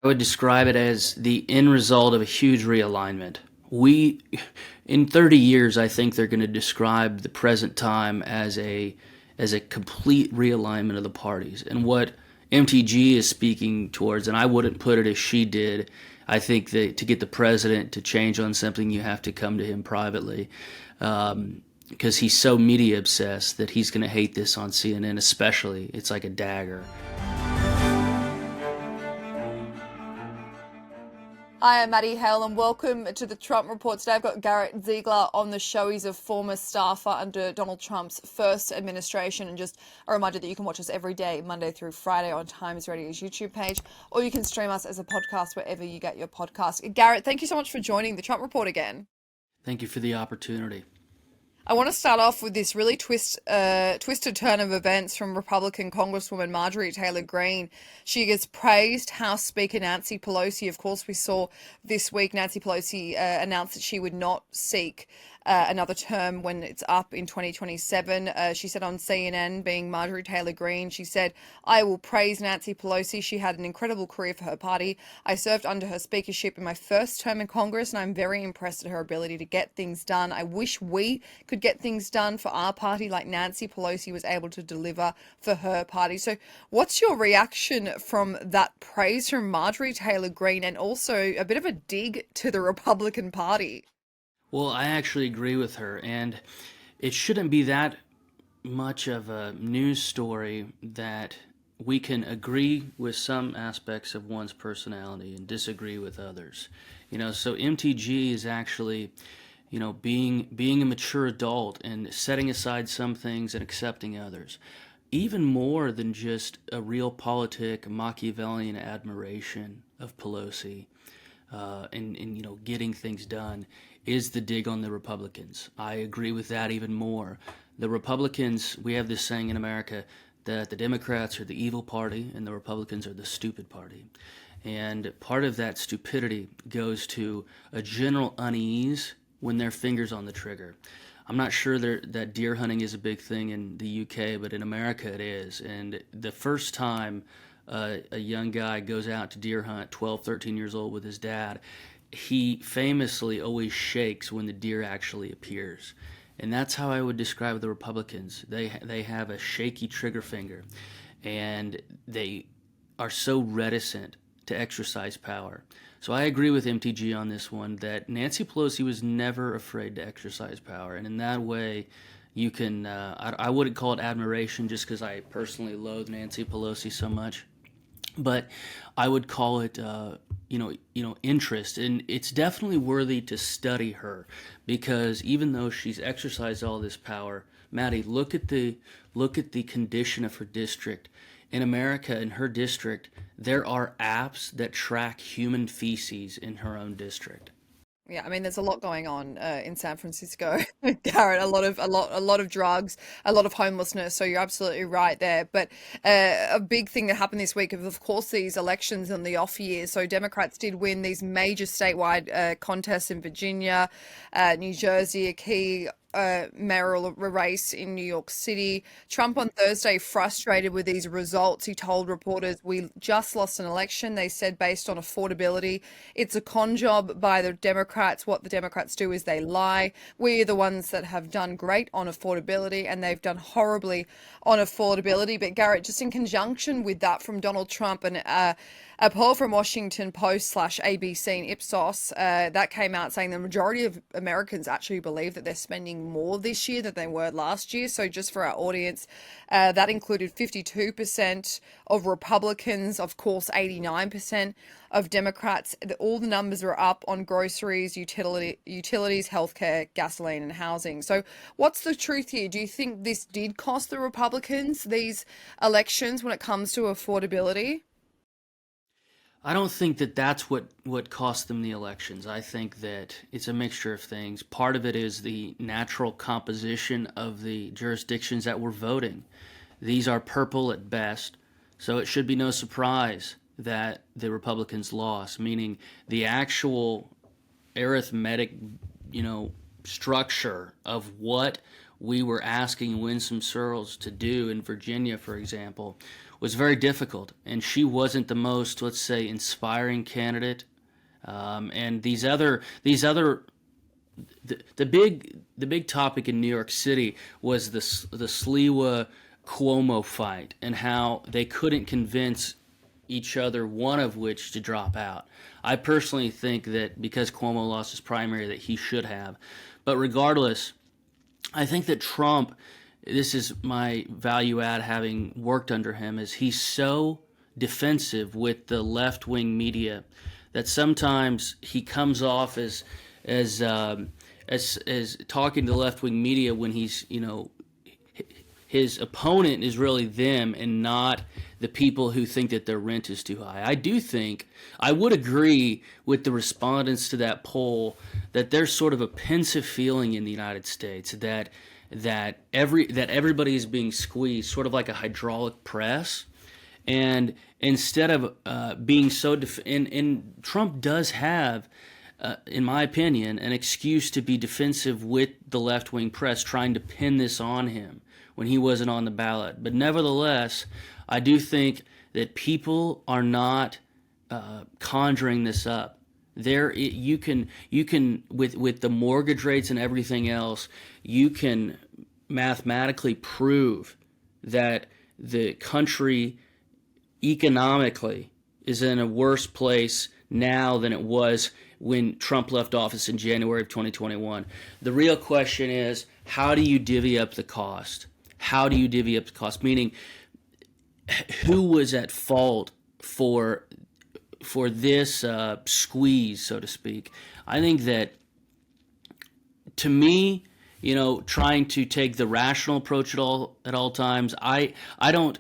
I would describe it as the end result of a huge realignment. In 30 years, I think they're going to describe the present time as a complete realignment of the parties. And what MTG is speaking towards, and I wouldn't put it as she did. I think that to get the president to change on something, you have to come to him privately, because he's so media obsessed that he's going to hate this on CNN, especially. It's like a dagger. Hi, I'm Maddie, Hale, and welcome to the Trump Report. Today I've got Garrett Ziegler on the show. He's a former staffer under Donald Trump's first administration. And just a reminder that you can watch us every day, Monday through Friday, on Times Radio's YouTube page, or you can stream us as a podcast wherever you get your podcast. Garrett, thank you so much for joining the Trump Report again. Thank you for the opportunity. I want to start off with this really twisted turn of events from Republican Congresswoman Marjorie Taylor Greene. She has praised House Speaker Nancy Pelosi. Of course, we saw this week Nancy Pelosi announced that she would not seek another term when it's up in 2027. She said on CNN, being Marjorie Taylor Greene, she said, "I will praise Nancy Pelosi. She had an incredible career for her party. I served under her speakership in my first term in Congress, and I'm very impressed at her ability to get things done. I wish we could get things done for our party like Nancy Pelosi was able to deliver for her party." So what's your reaction from that praise from Marjorie Taylor Greene, and also a bit of a dig to the Republican Party? Well, I actually agree with her, and it shouldn't be that much of a news story that we can agree with some aspects of one's personality and disagree with others. So MTG is actually, being a mature adult and setting aside some things and accepting others. Even more than just a realpolitik Machiavellian admiration of Pelosi, and getting things done, is the dig on the Republicans. I agree with that even more. The Republicans, we have this saying in America that the Democrats are the evil party and the Republicans are the stupid party. And part of that stupidity goes to a general unease when their fingers on the trigger. I'm not sure that deer hunting is a big thing in the UK, but in America it is. And the first time a young guy goes out to deer hunt, 12, 13 years old, with his dad, he famously always shakes when the deer actually appears. And that's how I would describe the Republicans. They have a shaky trigger finger, and they are so reticent to exercise power. So I agree with MTG on this one, that Nancy Pelosi was never afraid to exercise power. And in that way, you can, I wouldn't call it admiration just because I personally loathe Nancy Pelosi so much, but I would call it, interest. And it's definitely worthy to study her, because even though she's exercised all this power, Maddie, look at the condition of her district. In America, in her district, there are apps that track human feces in her own district. Yeah, I mean, there's a lot going on in San Francisco, Garrett. A lot of drugs, a lot of homelessness. So you're absolutely right there. But a big thing that happened this week, of course, these elections in the off years. So Democrats did win these major statewide contests in Virginia, New Jersey, a key mayoral race in New York City. Trump on Thursday, frustrated with these results, he told reporters, "We just lost an election," they said, "based on affordability. It's a con job by the Democrats. What the Democrats do is they lie. We're the ones that have done great on affordability, and they've done horribly on affordability." But Garrett, just in conjunction with that from Donald Trump, and a poll from Washington Post / ABC and Ipsos that came out saying the majority of Americans actually believe that they're spending more this year than they were last year. So just for our audience, that included 52% of Republicans, of course 89% of Democrats. All the numbers are up on groceries, utilities, healthcare, gasoline, and housing. So what's the truth here? Do you think this did cost the Republicans these elections when it comes to affordability? I don't think that that's what cost them the elections. I think that it's a mixture of things. Part of it is the natural composition of the jurisdictions that were voting. These are purple at best, so it should be no surprise that the Republicans lost, meaning the actual arithmetic, structure of what we were asking Winsome Searles to do in Virginia, for example, was very difficult. And she wasn't the most, let's say, inspiring candidate. And the big topic in New York City was the Sliwa Cuomo fight and how they couldn't convince each other, one of which to drop out. I personally think that because Cuomo lost his primary that he should have. But regardless, I think that Trump, this is my value add having worked under him, is he's so defensive with the left-wing media that sometimes he comes off as talking to the left-wing media when he's, his opponent is really them and not the people who think that their rent is too high. I would agree with the respondents to that poll that there's sort of a pensive feeling in the United States that everybody is being squeezed, sort of like a hydraulic press. And instead of being so and Trump does have, in my opinion, an excuse to be defensive with the left-wing press trying to pin this on him when he wasn't on the ballot. But nevertheless, I do think that people are not conjuring this up. You can with the mortgage rates and everything else, you can mathematically prove that the country economically is in a worse place now than it was when Trump left office in January of 2021. The real question is, how do you divvy up the cost? How do you divvy up the cost? Meaning, who was at fault for this squeeze, so to speak? I think that, to me, trying to take the rational approach at all times, I don't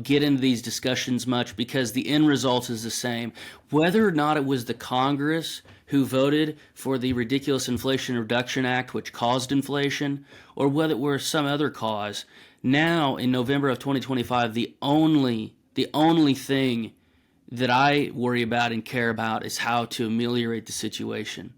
get into these discussions much because the end result is the same. Whether or not it was the Congress who voted for the ridiculous Inflation Reduction Act, which caused inflation, or whether it were some other cause, now in November of 2025, the only thing that I worry about and care about is how to ameliorate the situation.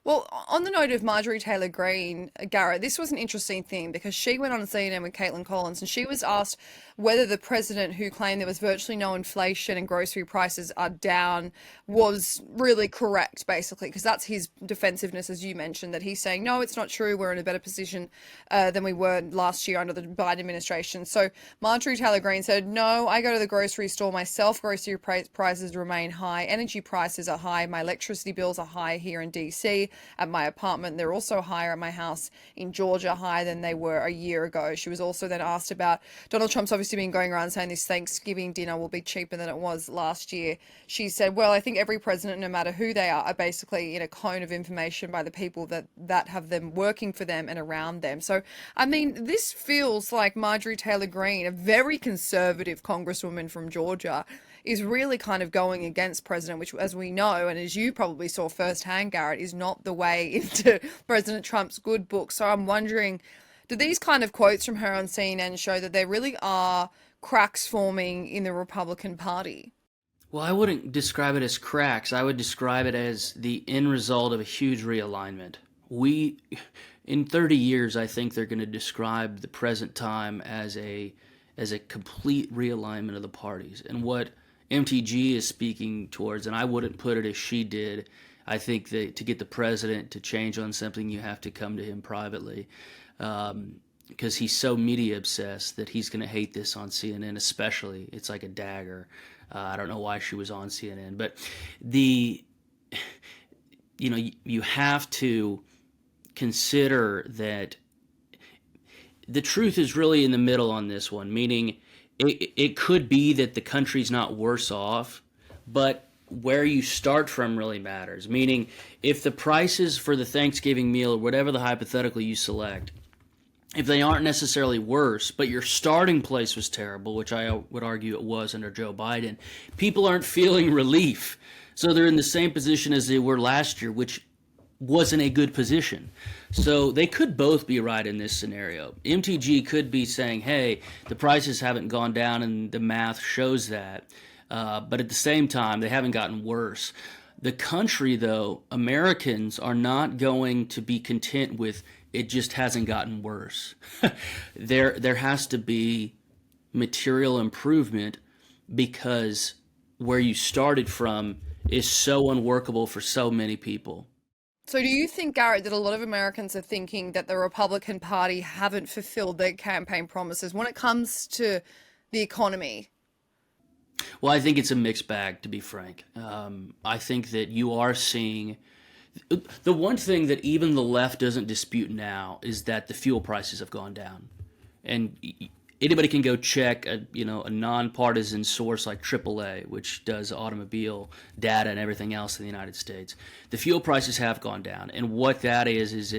Well, on the note of Marjorie Taylor Greene, Garrett, this was an interesting thing because she went on CNN with Caitlin Collins and she was asked whether the president who claimed there was virtually no inflation and grocery prices are down was really correct, basically, because that's his defensiveness, as you mentioned, that he's saying, no, it's not true. We're in a better position than we were last year under the Biden administration. So Marjorie Taylor Greene said, no, I go to the grocery store myself. Grocery prices remain high. Energy prices are high. My electricity bills are high here in DC at my apartment. They're also higher at my house in Georgia, higher than they were a year ago. She was also then asked about Donald Trump's obviously been going around saying this Thanksgiving dinner will be cheaper than it was last year. She said, well, I think every president, no matter who they are basically in a cone of information by the people that have them working for them and around them. So, I mean, this feels like Marjorie Taylor Greene, a very conservative congresswoman from Georgia, is really kind of going against president, which, as we know, and as you probably saw firsthand, Garrett, is not the way into President Trump's good book. So I'm wondering, do these kind of quotes from her on CNN show that there really are cracks forming in the Republican Party? Well, I wouldn't describe it as cracks. I would describe it as the end result of a huge realignment. In 30 years, I think they're going to describe the present time as a complete realignment of the parties. And what MTG is speaking towards, and I wouldn't put it as she did, I think that to get the president to change on something, you have to come to him privately. Because he's so media obsessed that he's going to hate this on CNN, especially. It's like a dagger. I don't know why she was on CNN, but you have to consider that the truth is really in the middle on this one, meaning it could be that the country's not worse off, but where you start from really matters. Meaning, if the prices for the Thanksgiving meal, or whatever the hypothetical you select, if they aren't necessarily worse, but your starting place was terrible, which I would argue it was under Joe Biden, people aren't feeling relief. So they're in the same position as they were last year, which wasn't a good position. So they could both be right in this scenario. MTG could be saying, hey, the prices haven't gone down and the math shows that. But at the same time, they haven't gotten worse. The country, though, Americans are not going to be content with it just hasn't gotten worse. There has to be material improvement because where you started from is so unworkable for so many people. So do you think, Garrett, that a lot of Americans are thinking that the Republican Party haven't fulfilled their campaign promises when it comes to the economy? Well, I think it's a mixed bag, to be frank. I think that you are seeing the one thing that even the left doesn't dispute now is that the fuel prices have gone down, and anybody can go check a nonpartisan source like AAA, which does automobile data and everything else in the United States. The fuel prices have gone down, and what that is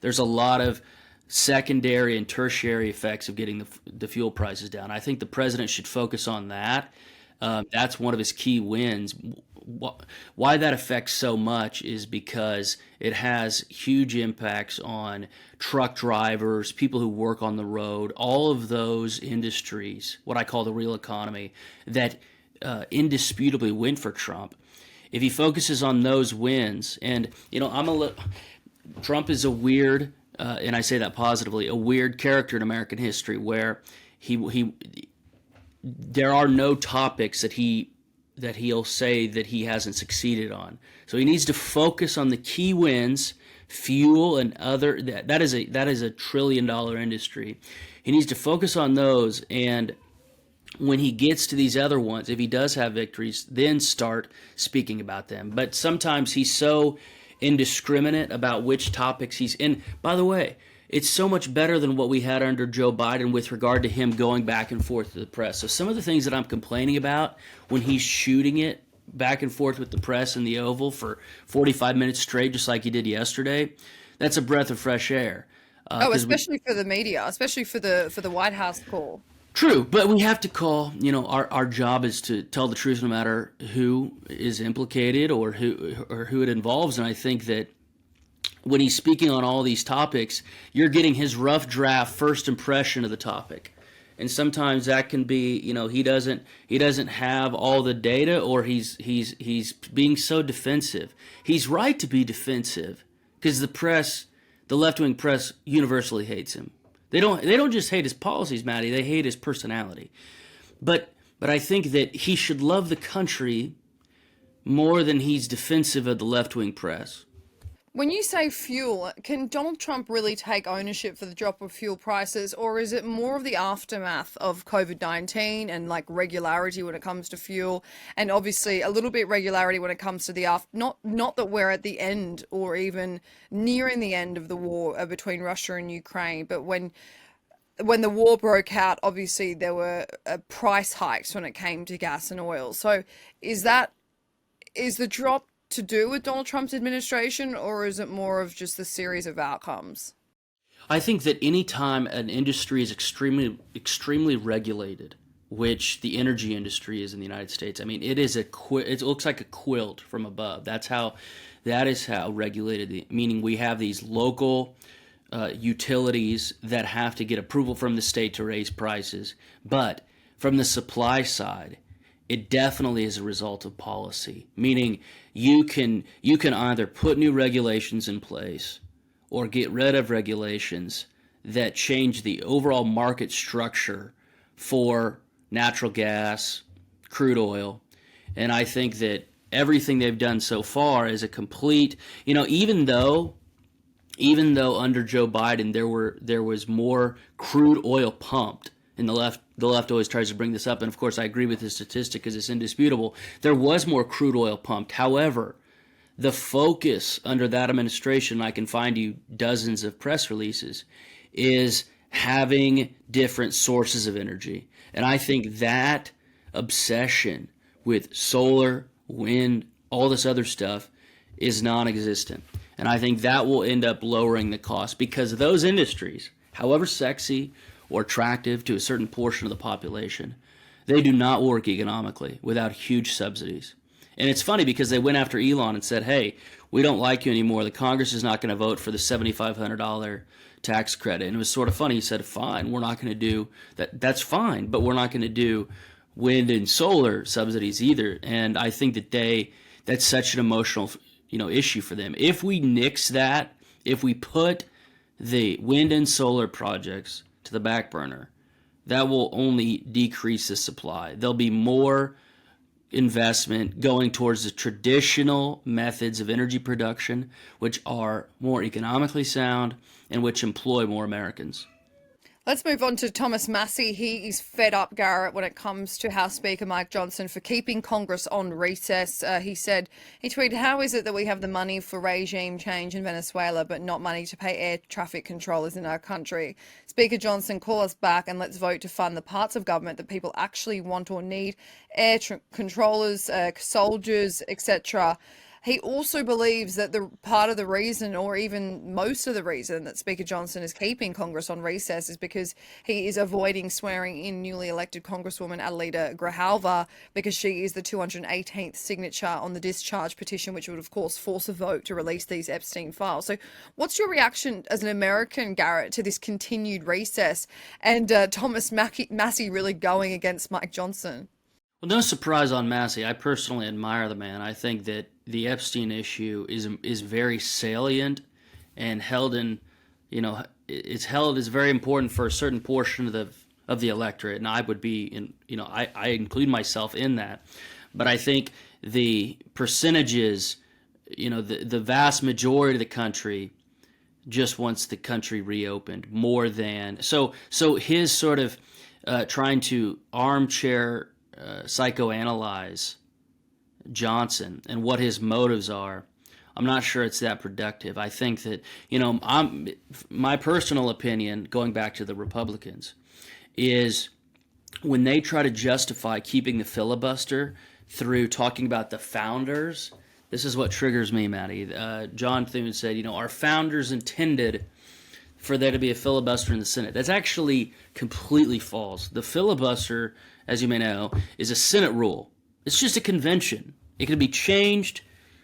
there's a lot of secondary and tertiary effects of getting the fuel prices down. I think the president should focus on that. That's one of his key wins. Why that affects so much is because it has huge impacts on truck drivers, people who work on the road, all of those industries, what I call the real economy, that indisputably win for Trump. If he focuses on those wins, and Trump is a weird, and I say that positively, a weird character in American history where there are no topics that he'll say that he hasn't succeeded on. So he needs to focus on the key wins, fuel and other. That is a $1 trillion industry. He needs to focus on those, and when he gets to these other ones, if he does have victories, then start speaking about them. But sometimes he's so indiscriminate about which topics he's in. By the way, it's so much better than what we had under Joe Biden with regard to him going back and forth to the press. So some of the things that I'm complaining about when he's shooting it back and forth with the press in the Oval for 45 minutes straight, just like he did yesterday, that's a breath of fresh air. Especially for the media, especially for the White House call. True, but we have to call, our job is to tell the truth no matter who is implicated or who it involves. And I think that when he's speaking on all these topics, you're getting his rough draft first impression of the topic. And sometimes that can be, he doesn't have all the data, or he's being so defensive. He's right to be defensive because the left-wing press universally hates him. They don't just hate his policies, Maddie, they hate his personality. But I think that he should love the country more than he's defensive of the left-wing press. When you say fuel, can Donald Trump really take ownership for the drop of fuel prices, or is it more of the aftermath of COVID-19 and like regularity when it comes to fuel, and obviously a little bit regularity when it comes to the not that we're at the end or even nearing the end of the war between Russia and Ukraine, but when the war broke out, obviously there were price hikes when it came to gas and oil. So is the drop to do with Donald Trump's administration, or is it more of just the series of outcomes? I think that any time an industry is extremely regulated, which the energy industry is in the United States, I mean, it looks like a quilt from above. That is how regulated, meaning we have these local utilities that have to get approval from the state to raise prices. But from the supply side, it definitely is a result of policy, meaning you can either put new regulations in place or get rid of regulations that change the overall market structure for natural gas, crude oil. And I think that everything they've done so far is a complete, even though under Joe Biden there was more crude oil pumped, and the left always tries to bring this up, and of course I agree with this statistic because it's indisputable. There was more crude oil pumped. However, the focus under that administration, I can find you dozens of press releases, is having different sources of energy. And I think that obsession with solar, wind, all this other stuff is non-existent. And I think that will end up lowering the cost because those industries, however sexy or attractive to a certain portion of the population, they do not work economically without huge subsidies. And it's funny because they went after Elon and said, hey, we don't like you anymore. The Congress is not going to vote for the $7,500 tax credit. And it was sort of funny. He said, fine, we're not going to do that. That's fine, but we're not going to do wind and solar subsidies either. And I think that that's such an emotional issue for them. If we nix that, if we put the wind and solar projects to the back burner, that will only decrease the supply. There'll be more investment going towards the traditional methods of energy production, which are more economically sound and which employ more Americans. Let's move on to Thomas Massie. He is fed up, Garrett, when it comes to House Speaker Mike Johnson for keeping Congress on recess. He tweeted, "How is it that we have the money for regime change in Venezuela, but not money to pay air traffic controllers in our country? Speaker Johnson, call us back and let's vote to fund the parts of government that people actually want or need, controllers, soldiers, etc." He also believes that the part of the reason, or even most of the reason, that Speaker Johnson is keeping Congress on recess is because he is avoiding swearing in newly elected Congresswoman Adelita Grijalva, because she is the 218th signature on the discharge petition, which would, of course, force a vote to release these Epstein files. So what's your reaction as an American, Garrett, to this continued recess and Thomas Massie really going against Mike Johnson? Well, no surprise on Massie. I personally admire the man. I think that the Epstein issue is very salient and held in, it's held as very important for a certain portion of the electorate, and I would be in, I include myself in that. But I think the percentages, the vast majority of the country just wants the country reopened more than so his sort of trying to armchair psychoanalyze Johnson and what his motives are. I'm not sure it's that productive. I think that, my personal opinion, going back to the Republicans, is when they try to justify keeping the filibuster through talking about the founders, this is what triggers me, Maddie. John Thune said, our founders intended for there to be a filibuster in the Senate. That's actually completely false. The filibuster, as you may know, is a Senate rule. It's just a convention. It can be changed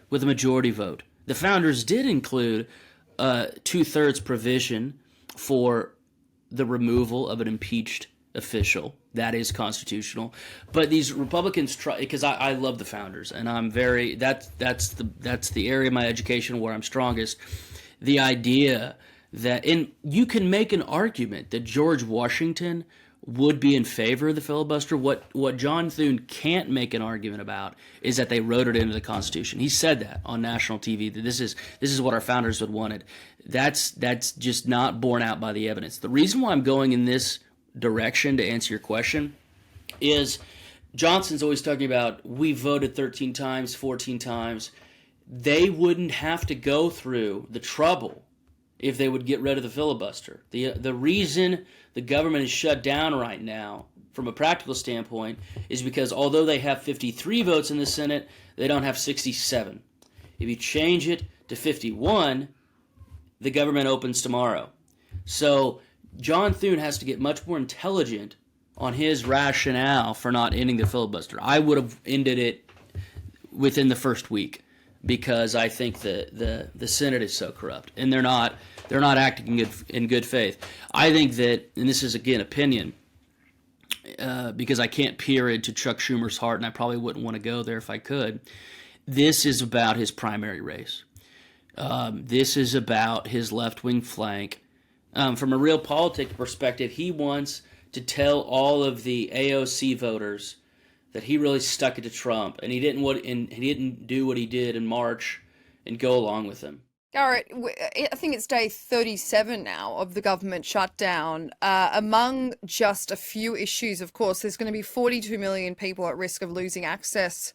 with a majority vote. The founders did include a two-thirds provision for the removal of an impeached official. That is constitutional. But these Republicans try, because I love the founders, and I'm very that's the area of my education where I'm strongest. The idea that, and you can make an argument that George Washington would be in favor of the filibuster. What John Thune can't make an argument about is that they wrote it into the Constitution. He said that on national TV, that this is what our founders would wanted. That's just not borne out by the evidence. The reason why I'm going in this direction, to answer your question, is Johnson's always talking about we voted 13 times, 14 times. They wouldn't have to go through the trouble if they would get rid of the filibuster. The reason the government is shut down right now, from a practical standpoint, is because although they have 53 votes in the Senate, they don't have 67. If you change it to 51, the government opens tomorrow. So John Thune has to get much more intelligent on his rationale for not ending the filibuster. I would have ended it within the first week, because I think the Senate is so corrupt, and they're not acting in good faith. I think that, and this is again opinion, because I can't peer into Chuck Schumer's heart, and I probably wouldn't want to go there if I could. This is about his primary race. This is about his left-wing flank. From a real politic perspective, he wants to tell all of the AOC voters that he really stuck it to Trump, and he didn't do what he did in March and go along with him. Garrett, I think it's day 37 now of the government shutdown. Among just a few issues, of course, there's going to be 42 million people at risk of losing access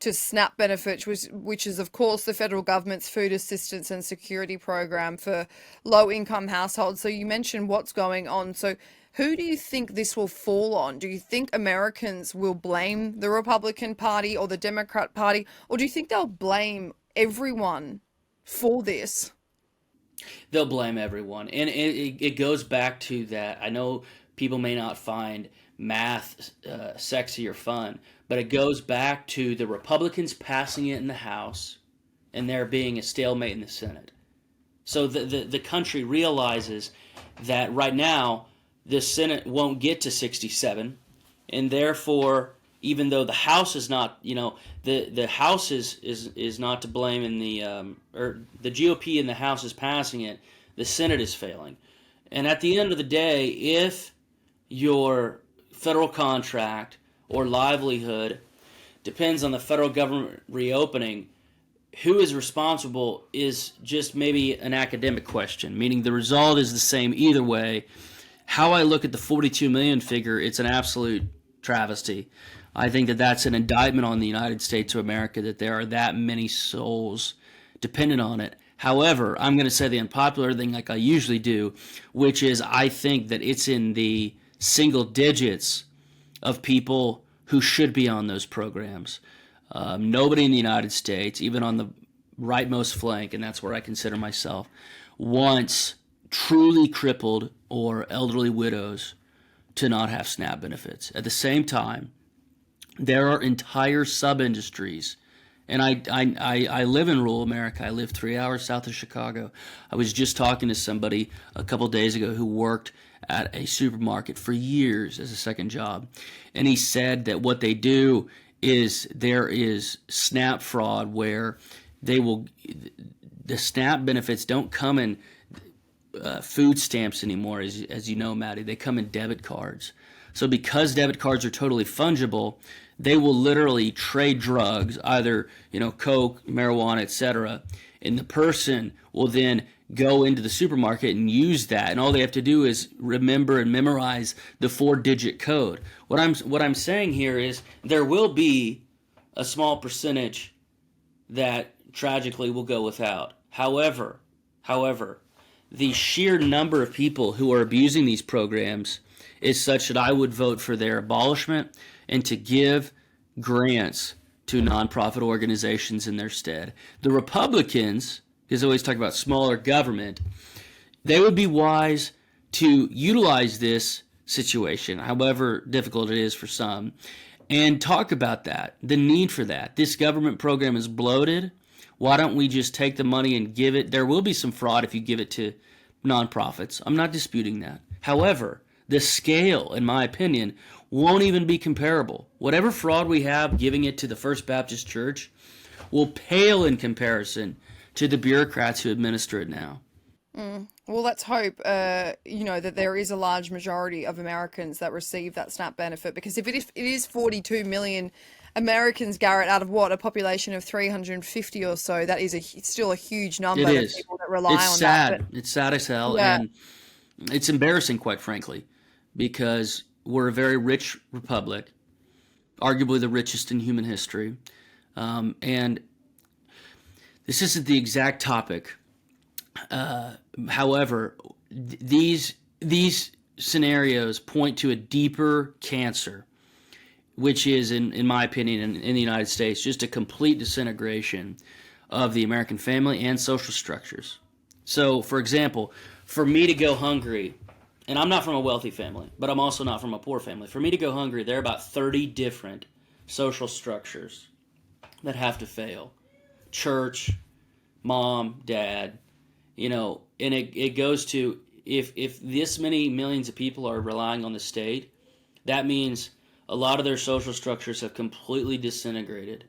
to SNAP benefits, which is, of course, the federal government's food assistance and security program for low-income households. So you mentioned what's going on. So who do you think this will fall on? Do you think Americans will blame the Republican Party or the Democrat Party, or do you think they'll blame everyone for this? They'll blame everyone. And it goes back to that. I know people may not find math sexy or fun, but it goes back to the Republicans passing it in the House and there being a stalemate in the Senate. So the country realizes that right now the Senate won't get to 67, and therefore, even though the House is not, the House is not to blame in the or the GOP in the House is passing it, the Senate is failing. And at the end of the day, if your federal contract or livelihood depends on the federal government reopening, who is responsible is just maybe an academic question, meaning the result is the same either way. How I look at the 42 million figure, it's an absolute travesty. I think that that's an indictment on the United States of America, that there are that many souls dependent on it. However, I'm going to say the unpopular thing like I usually do, which is I think that it's in the single digits of people who should be on those programs. Nobody in the United States, even on the rightmost flank, and that's where I consider myself, wants truly crippled or elderly widows to not have SNAP benefits. At the same time, there are entire sub-industries, and I live in rural America. I live 3 hours south of Chicago. I was just talking to somebody a couple days ago who worked at a supermarket for years as a second job, and he said that what they do is there is SNAP fraud where the SNAP benefits don't come in food stamps anymore, as you know, Maddie. They come in debit cards. So because debit cards are totally fungible, they will literally trade drugs, either coke, marijuana, etc., and the person will then go into the supermarket and use that, and all they have to do is remember and memorize the 4-digit code. What I'm saying here is there will be a small percentage that tragically will go without. However, the sheer number of people who are abusing these programs is such that I would vote for their abolishment and to give grants to nonprofit organizations in their stead. The Republicans, because they always talk about smaller government, they would be wise to utilize this situation, however difficult it is for some, and talk about that, the need for that. This government program is bloated. Why don't we just take the money and give it? There will be some fraud if you give it to nonprofits. I'm not disputing that. However, the scale, in my opinion, won't even be comparable. Whatever fraud we have giving it to the First Baptist Church will pale in comparison to the bureaucrats who administer it now. Well, let's hope, that there is a large majority of Americans that receive that SNAP benefit, because if it is 42 million Americans, Garrett, out of a population of 350 or so, that is still a huge number of people that rely on that. But it's sad as hell, yeah, and it's embarrassing, quite frankly, because we're a very rich republic, arguably the richest in human history, and this isn't the exact topic. However, these scenarios point to a deeper cancer, which is, in my opinion, in the United States, just a complete disintegration of the American family and social structures. So, for example, for me to go hungry, and I'm not from a wealthy family, but I'm also not from a poor family. For me to go hungry, there are about 30 different social structures that have to fail. Church, mom, dad, and it goes to, if this many millions of people are relying on the state, that means a lot of their social structures have completely disintegrated.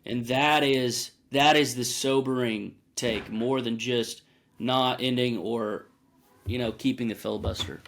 And that is the sobering take, more than just not ending or keeping the filibuster.